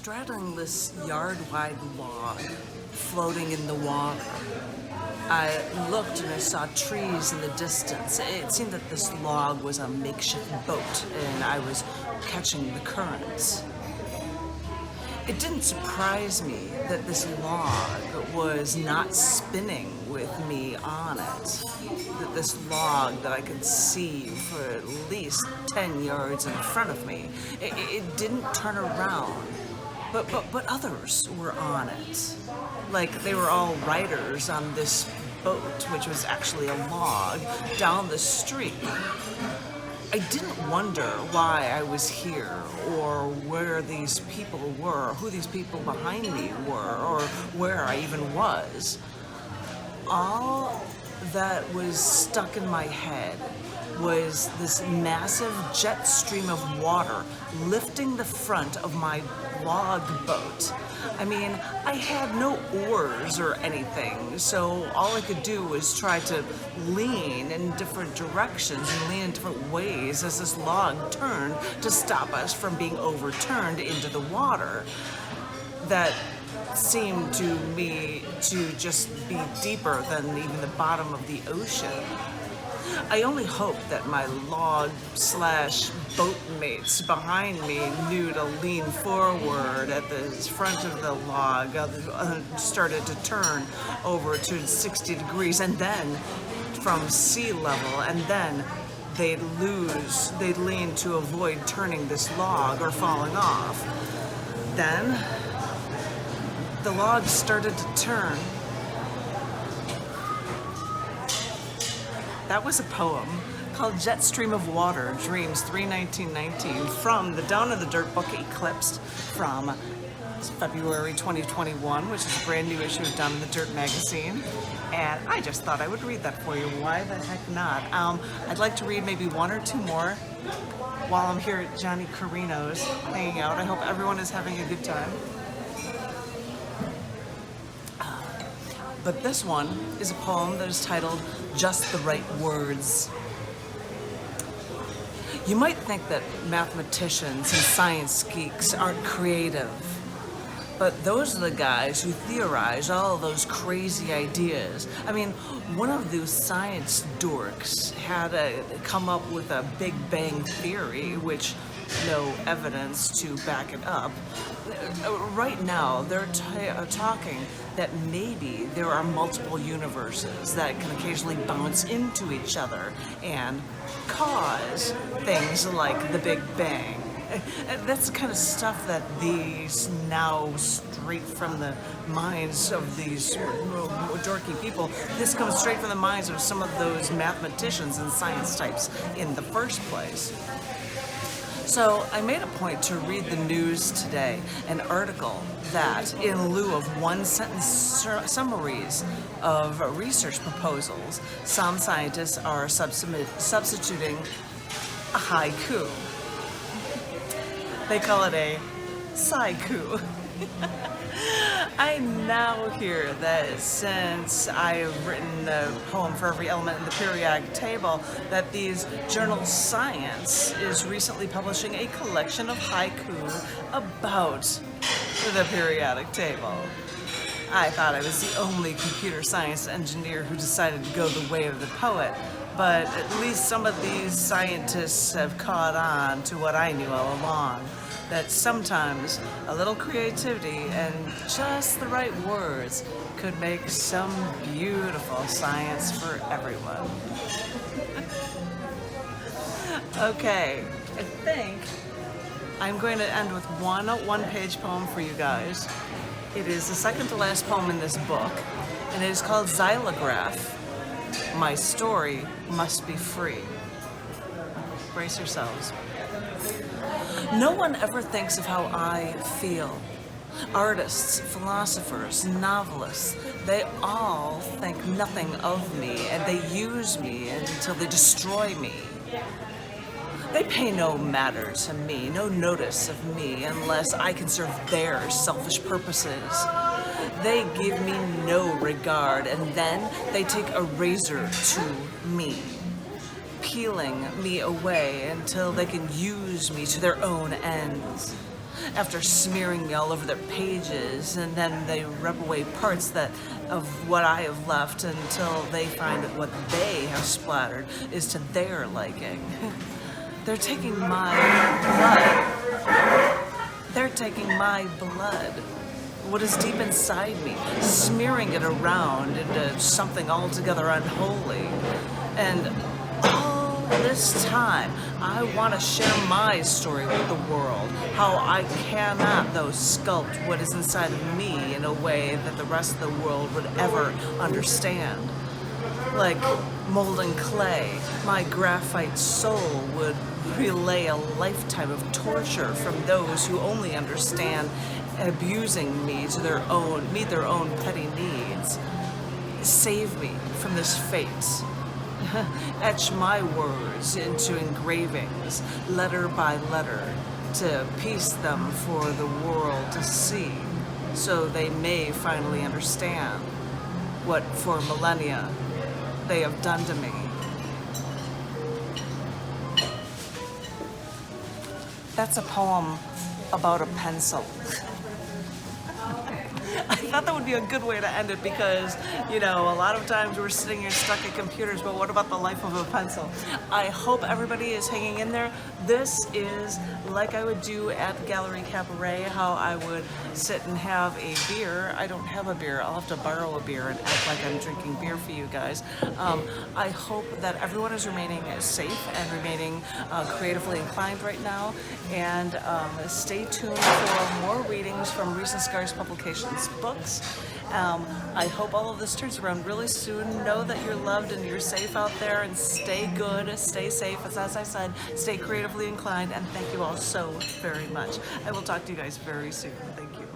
straddling this yard-wide log floating in the water. I looked and I saw trees in the distance. It seemed that this log was a makeshift boat and I was catching the currents. It didn't surprise me that this log was not spinning with me on it. That this log that I could see for at least 10 yards in front of me, it didn't turn around. But others were on it. Like they were all riders on this boat, which was actually a log, down the street. I didn't wonder why I was here, or where these people were, who these people behind me were, or where I even was. All that was stuck in my head was this massive jet stream of water lifting the front of my log boat. I mean, I had no oars or anything, so all I could do was try to lean in different directions and lean in different ways as this log turned to stop us from being overturned into the water that seemed to me to just be deeper than even the bottom of the ocean. I only hoped that my log/boat mates behind me knew to lean forward at the front of the log, started to turn over to 60 degrees, and then from sea level, and then they'd lean to avoid turning this log or falling off. Then the log started to turn. That was a poem called Jet Stream of Water, Dreams 3/19/19 from the Down in the Dirt book Eclipsed from February 2021, which is a brand new issue of Down in the Dirt magazine. And I just thought I would read that for you. Why the heck not? I'd like to read maybe one or two more while I'm here at Johnny Carino's hanging out. I hope everyone is having a good time. But this one is a poem that is titled Just the Right Words. You might think that mathematicians and science geeks aren't creative, but those are the guys who theorize all those crazy ideas. I mean, one of those science dorks had come up with a Big Bang theory, which no evidence to back it up. Right now, they're talking that maybe there are multiple universes that can occasionally bounce into each other and cause things like the Big Bang. That's the kind of stuff that these now straight from the minds of these dorky people, this comes straight from the minds of some of those mathematicians and science types in the first place. So I made a point to read the news today, an article that, in lieu of one-sentence summaries of research proposals, some scientists are substituting a haiku. They call it a sci-coup. I now hear that since I've written a poem for every element in the periodic table, that these journals Science is recently publishing a collection of haiku about the periodic table. I thought I was the only computer science engineer who decided to go the way of the poet, but at least some of these scientists have caught on to what I knew all along, that sometimes a little creativity and just the right words could make some beautiful science for everyone. Okay, I think I'm going to end with one one-page poem for you guys. It is the second to last poem in this book, and it is called Xylograph. My story must be free. Brace yourselves. No one ever thinks of how I feel. Artists, philosophers, novelists, they all think nothing of me, and they use me until they destroy me. They pay no matter to me, no notice of me, unless I can serve their selfish purposes. They give me no regard, and then they take a razor to me, peeling me away until they can use me to their own ends. after smearing me all over their pages, and then they rub away parts of what I have left until they find that what they have splattered is to their liking. They're taking my blood. They're taking my blood, what is deep inside me, smearing it around into something altogether unholy. And all this time, I want to share my story with the world, how I cannot, though, sculpt what is inside of me in a way that the rest of the world would ever understand. Like molding clay, my graphite soul would relay a lifetime of torture from those who only understand abusing me to meet their own petty needs. Save me from this fate. Etch my words into engravings, letter by letter, to piece them for the world to see, so they may finally understand what for millennia they have done to me. That's a poem about a pencil. I thought that would be a good way to end it because, you know, a lot of times we're sitting here stuck at computers, but what about the life of a pencil? I hope everybody is hanging in there. This is like I would do at Gallery Cabaret, how I would sit and have a beer. I don't have a beer. I'll have to borrow a beer and act like I'm drinking beer for you guys. I hope that everyone is remaining safe and remaining creatively inclined right now. And stay tuned for more readings from Recent Scars Publications books. I hope all of this turns around really soon. Know that you're loved and you're safe out there, and stay good, stay safe, as I said, stay creatively inclined, and thank you all so very much. I will talk to you guys very soon. Thank you.